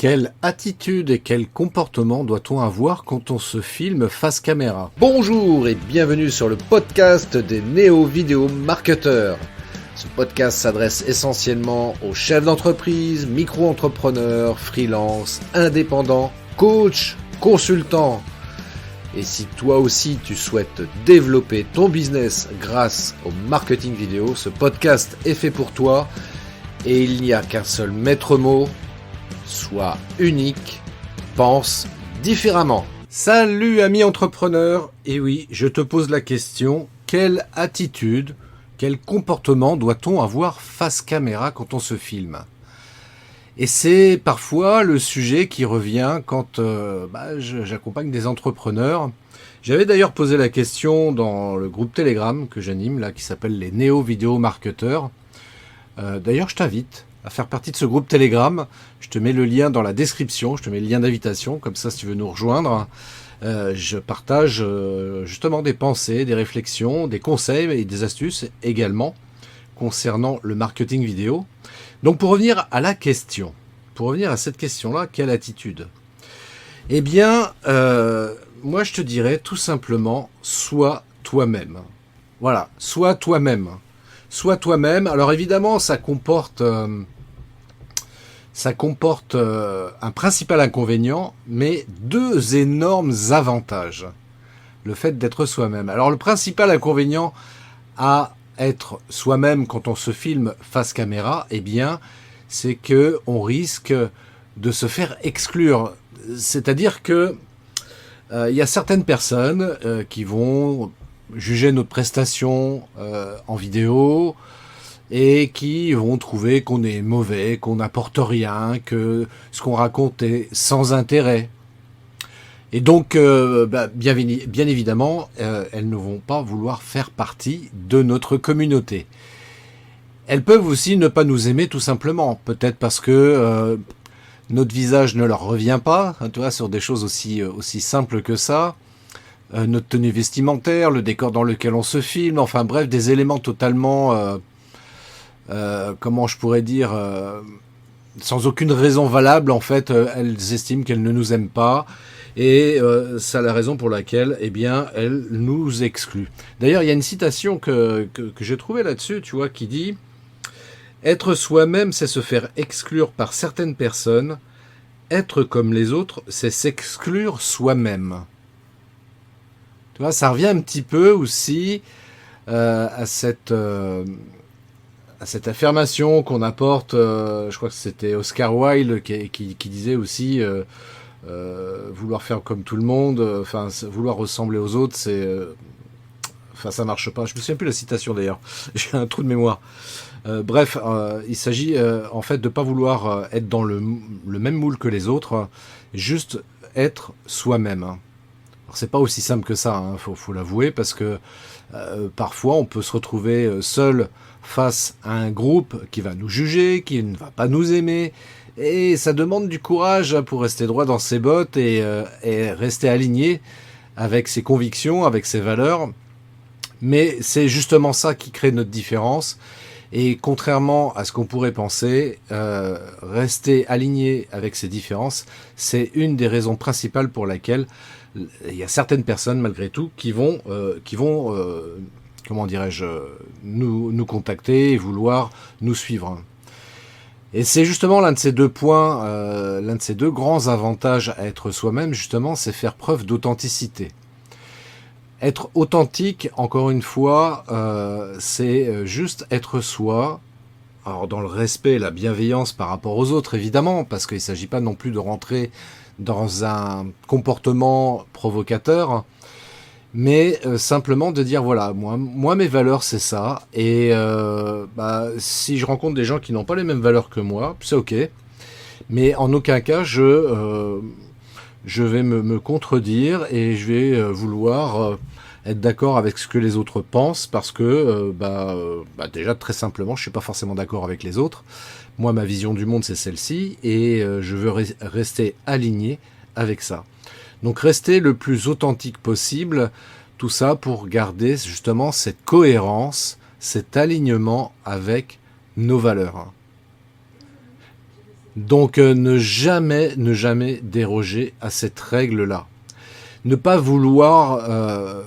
Quelle attitude et quel comportement doit-on avoir quand on se filme face caméra? Bonjour et bienvenue sur le podcast des néo-vidéo marketeurs. Ce podcast s'adresse essentiellement aux chefs d'entreprise, micro-entrepreneurs, freelance, indépendants, coachs, consultants. Et si toi aussi tu souhaites développer ton business grâce au marketing vidéo, ce podcast est fait pour toi et il n'y a qu'un seul maître mot: sois unique, pense différemment. Salut amis entrepreneurs, et oui, je te pose la question, quelle attitude, quel comportement doit-on avoir face caméra quand on se filme? Et c'est parfois le sujet qui revient quand j'accompagne des entrepreneurs. J'avais d'ailleurs posé la question dans le groupe Telegram que j'anime, là, qui s'appelle les néo-vidéo marketeurs. D'ailleurs, je t'invite à faire partie de ce groupe Telegram. Je te mets le lien dans la description, je te mets le lien d'invitation, comme ça si tu veux nous rejoindre. Je partage justement des pensées, des réflexions, des conseils et des astuces également concernant le marketing vidéo. Donc pour revenir à la question, pour revenir à cette question-là, quelle attitude? Eh bien, moi je te dirais tout simplement, sois toi-même. Voilà, sois toi-même. Sois toi-même. Alors évidemment, ça comporte un principal inconvénient, mais deux énormes avantages. Le fait d'être soi-même. Alors le principal inconvénient à être soi-même quand on se filme face caméra, eh bien, c'est que on risque de se faire exclure. C'est-à-dire que il y a certaines personnes qui vont juger notre prestation en vidéo et qui vont trouver qu'on est mauvais, qu'on n'apporte rien, que ce qu'on raconte est sans intérêt. Et donc, bien évidemment, elles ne vont pas vouloir faire partie de notre communauté. Elles peuvent aussi ne pas nous aimer tout simplement, peut-être parce que notre visage ne leur revient pas, hein, tu vois, sur des choses aussi simples que ça. Notre tenue vestimentaire, le décor dans lequel on se filme, enfin bref, des éléments totalement, comment je pourrais dire, sans aucune raison valable, en fait, elles estiment qu'elles ne nous aiment pas. Et c'est la raison pour laquelle, eh bien, elles nous excluent. D'ailleurs, il y a une citation que j'ai trouvée là-dessus, tu vois, qui dit: être soi-même, c'est se faire exclure par certaines personnes. Être comme les autres, c'est s'exclure soi-même. Tu vois, ça revient un petit peu aussi à cette affirmation qu'on apporte. Je crois que c'était Oscar Wilde qui disait aussi vouloir faire comme tout le monde, vouloir ressembler aux autres, ça marche pas. Je me souviens plus de la citation d'ailleurs. J'ai un trou de mémoire. Il s'agit en fait de pas vouloir être dans le même moule que les autres, juste être soi-même. Alors c'est pas aussi simple que ça, hein, faut l'avouer, parce que parfois on peut se retrouver seul face à un groupe qui va nous juger, qui ne va pas nous aimer, et ça demande du courage pour rester droit dans ses bottes et rester aligné avec ses convictions, avec ses valeurs. Mais c'est justement ça qui crée notre différence. Et contrairement à ce qu'on pourrait penser, rester aligné avec ces différences, c'est une des raisons principales pour laquelle il y a certaines personnes, malgré tout, qui vont comment dirais-je, nous contacter et vouloir nous suivre. Et c'est justement l'un de ces deux points, l'un de ces deux grands avantages à être soi-même, justement, c'est faire preuve d'authenticité. Être authentique, encore une fois, c'est juste être soi, alors dans le respect et la bienveillance par rapport aux autres, évidemment, parce qu'il ne s'agit pas non plus de rentrer dans un comportement provocateur, mais simplement de dire, voilà, moi mes valeurs c'est ça, et si je rencontre des gens qui n'ont pas les mêmes valeurs que moi, c'est ok, mais en aucun cas je vais me contredire et je vais vouloir être d'accord avec ce que les autres pensent, parce que déjà très simplement je suis pas forcément d'accord avec les autres. Moi ma vision du monde c'est celle-ci, et je veux rester aligné avec ça. Donc rester le plus authentique possible, tout ça pour garder justement cette cohérence, cet alignement avec nos valeurs. Donc ne jamais déroger à cette règle-là. Ne pas vouloir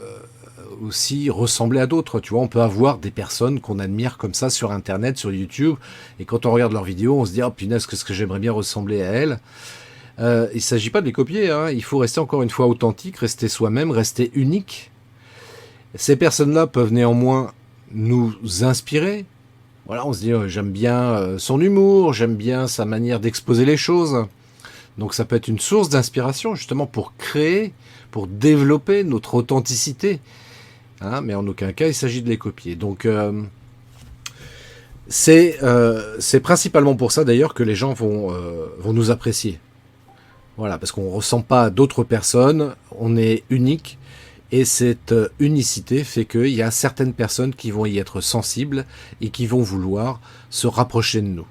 aussi ressembler à d'autres. Tu vois, on peut avoir des personnes qu'on admire comme ça sur Internet, sur YouTube, et quand on regarde leurs vidéos, on se dit « Oh punaise, qu'est-ce que j'aimerais bien ressembler à elle ?» Il ne s'agit pas de les copier, hein. Il faut rester encore une fois authentique, rester soi-même, rester unique. Ces personnes-là peuvent néanmoins nous inspirer. Voilà, on se dit j'aime bien son humour, j'aime bien sa manière d'exposer les choses. Donc ça peut être une source d'inspiration justement pour créer, pour développer notre authenticité. Hein, mais en aucun cas il s'agit de les copier. Donc c'est principalement pour ça d'ailleurs que les gens vont nous apprécier. Voilà, parce qu'on ne ressent pas à d'autres personnes, on est unique, et cette unicité fait qu'il y a certaines personnes qui vont y être sensibles et qui vont vouloir se rapprocher de nous.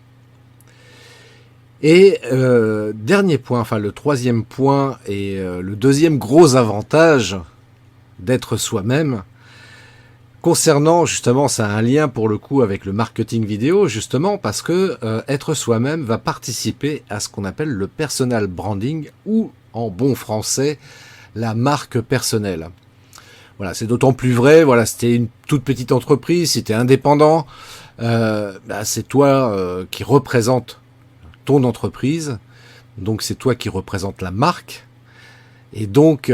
Et dernier point, enfin le troisième point et le deuxième gros avantage d'être soi-même, concernant justement, ça a un lien pour le coup avec le marketing vidéo, justement parce que être soi-même va participer à ce qu'on appelle le personal branding ou en bon français, la marque personnelle. Voilà, c'est d'autant plus vrai, voilà, si t'es une toute petite entreprise, si t'es indépendant, c'est toi qui représente ton entreprise, donc c'est toi qui représente la marque. Et donc,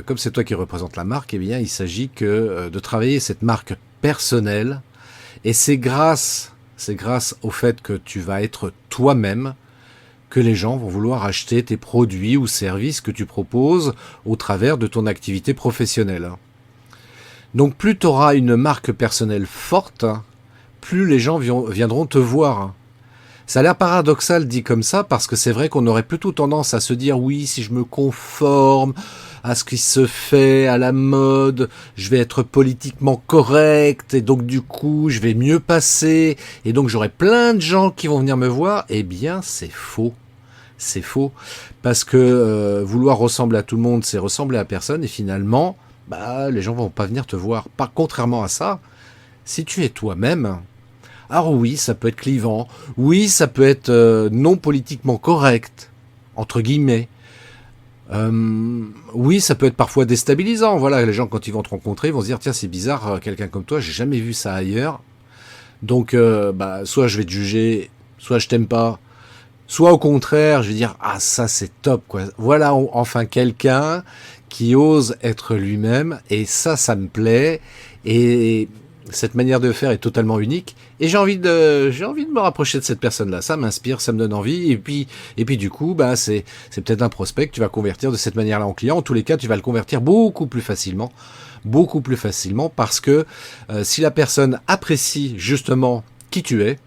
comme c'est toi qui représente la marque, eh bien, il s'agit que de travailler cette marque personnelle. Et c'est grâce au fait que tu vas être toi-même que les gens vont vouloir acheter tes produits ou services que tu proposes au travers de ton activité professionnelle. Donc, plus tu auras une marque personnelle forte, plus les gens viendront te voir. Ça a l'air paradoxal dit comme ça, parce que c'est vrai qu'on aurait plutôt tendance à se dire oui, si je me conforme à ce qui se fait, à la mode, je vais être politiquement correct, et donc du coup, je vais mieux passer, et donc j'aurai plein de gens qui vont venir me voir. Eh bien, c'est faux. C'est faux, parce que vouloir ressembler à tout le monde, c'est ressembler à personne, et finalement, les gens vont pas venir te voir. Contrairement à ça, si tu es toi-même, alors oui, ça peut être clivant, oui, ça peut être non politiquement correct, entre guillemets. Oui, ça peut être parfois déstabilisant. Voilà, les gens, quand ils vont te rencontrer, ils vont se dire, tiens, c'est bizarre, quelqu'un comme toi, j'ai jamais vu ça ailleurs. Donc, soit je vais te juger, soit je t'aime pas, soit au contraire, je vais dire, ah, ça c'est top, quoi. Voilà, enfin quelqu'un qui ose être lui-même, et ça me plaît, et cette manière de faire est totalement unique, et j'ai envie de me rapprocher de cette personne-là. Ça m'inspire, ça me donne envie, et puis du coup, c'est peut-être un prospect que tu vas convertir de cette manière-là en client. En tous les cas, tu vas le convertir beaucoup plus facilement, parce que si la personne apprécie justement qui tu es,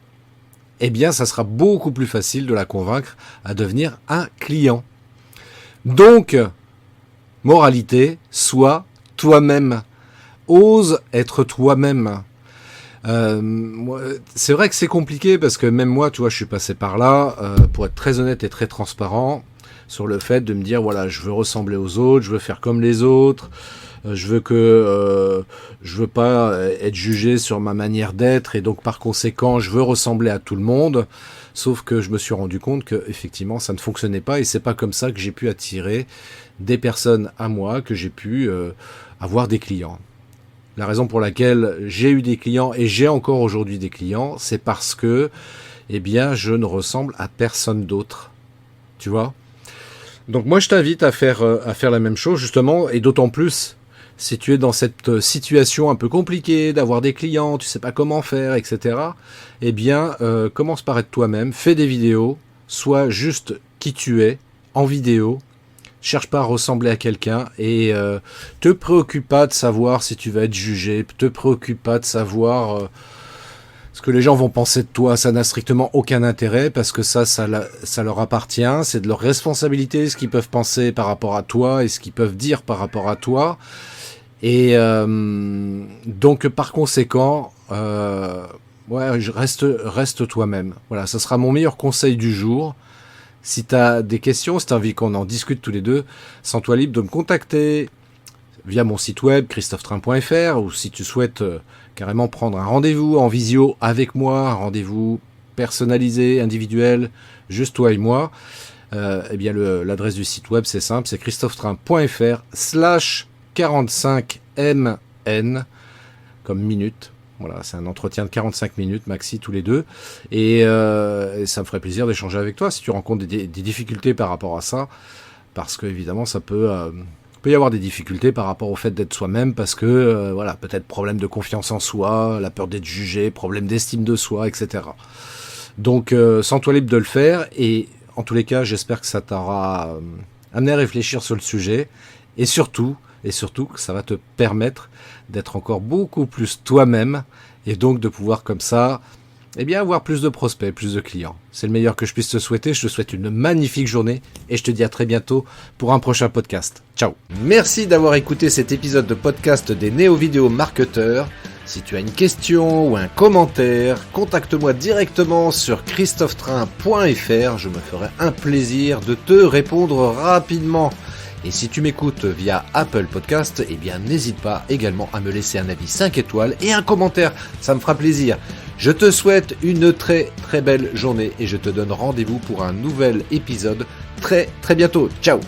eh bien, ça sera beaucoup plus facile de la convaincre à devenir un client. Donc, moralité, sois toi-même. Ose être toi-même. C'est vrai que c'est compliqué parce que même moi, tu vois, je suis passé par là, pour être très honnête et très transparent sur le fait de me dire, voilà, je veux ressembler aux autres, je veux faire comme les autres, je veux pas être jugé sur ma manière d'être, et donc par conséquent, je veux ressembler à tout le monde. Sauf que je me suis rendu compte que effectivement, ça ne fonctionnait pas, et c'est pas comme ça que j'ai pu attirer des personnes à moi, que j'ai pu avoir des clients. La raison pour laquelle j'ai eu des clients et j'ai encore aujourd'hui des clients, c'est parce que, eh bien, je ne ressemble à personne d'autre. Tu vois ? Donc moi, je t'invite à faire la même chose, justement, et d'autant plus si tu es dans cette situation un peu compliquée, d'avoir des clients, tu sais pas comment faire, etc. Eh bien, commence par être toi-même, fais des vidéos, sois juste qui tu es, en vidéo. Cherche pas à ressembler à quelqu'un, et te préoccupe pas de savoir si tu vas être jugé, te préoccupe pas de savoir ce que les gens vont penser de toi. Ça n'a strictement aucun intérêt, parce que ça leur appartient, c'est de leur responsabilité ce qu'ils peuvent penser par rapport à toi et ce qu'ils peuvent dire par rapport à toi. Et donc par conséquent, reste toi-même. Voilà, ça sera mon meilleur conseil du jour. Si tu as des questions, si tu as envie qu'on en discute tous les deux, sens-toi libre de me contacter via mon site web christophetrain.fr, ou si tu souhaites carrément prendre un rendez-vous en visio avec moi, un rendez-vous personnalisé, individuel, juste toi et moi, eh bien l'adresse du site web c'est simple, c'est christophetrain.fr/45mn comme minute. Voilà, c'est un entretien de 45 minutes maxi tous les deux. Et ça me ferait plaisir d'échanger avec toi si tu rencontres des difficultés par rapport à ça. Parce que évidemment, ça peut y avoir des difficultés par rapport au fait d'être soi-même. Parce que, voilà, peut-être problème de confiance en soi, la peur d'être jugé, problème d'estime de soi, etc. Donc, sens-toi libre de le faire. Et en tous les cas, j'espère que ça t'aura amené à réfléchir sur le sujet. Et surtout, que ça va te permettre d'être encore beaucoup plus toi-même et donc de pouvoir comme ça, eh bien, avoir plus de prospects, plus de clients. C'est le meilleur que je puisse te souhaiter. Je te souhaite une magnifique journée et je te dis à très bientôt pour un prochain podcast. Ciao. Merci d'avoir écouté cet épisode de podcast des Néo-Vidéo Marketeurs. Si tu as une question ou un commentaire, contacte-moi directement sur christophetrain.fr. Je me ferai un plaisir de te répondre rapidement. Et si tu m'écoutes via Apple Podcast, eh bien n'hésite pas également à me laisser un avis 5 étoiles et un commentaire, ça me fera plaisir. Je te souhaite une très très belle journée et je te donne rendez-vous pour un nouvel épisode très très bientôt. Ciao.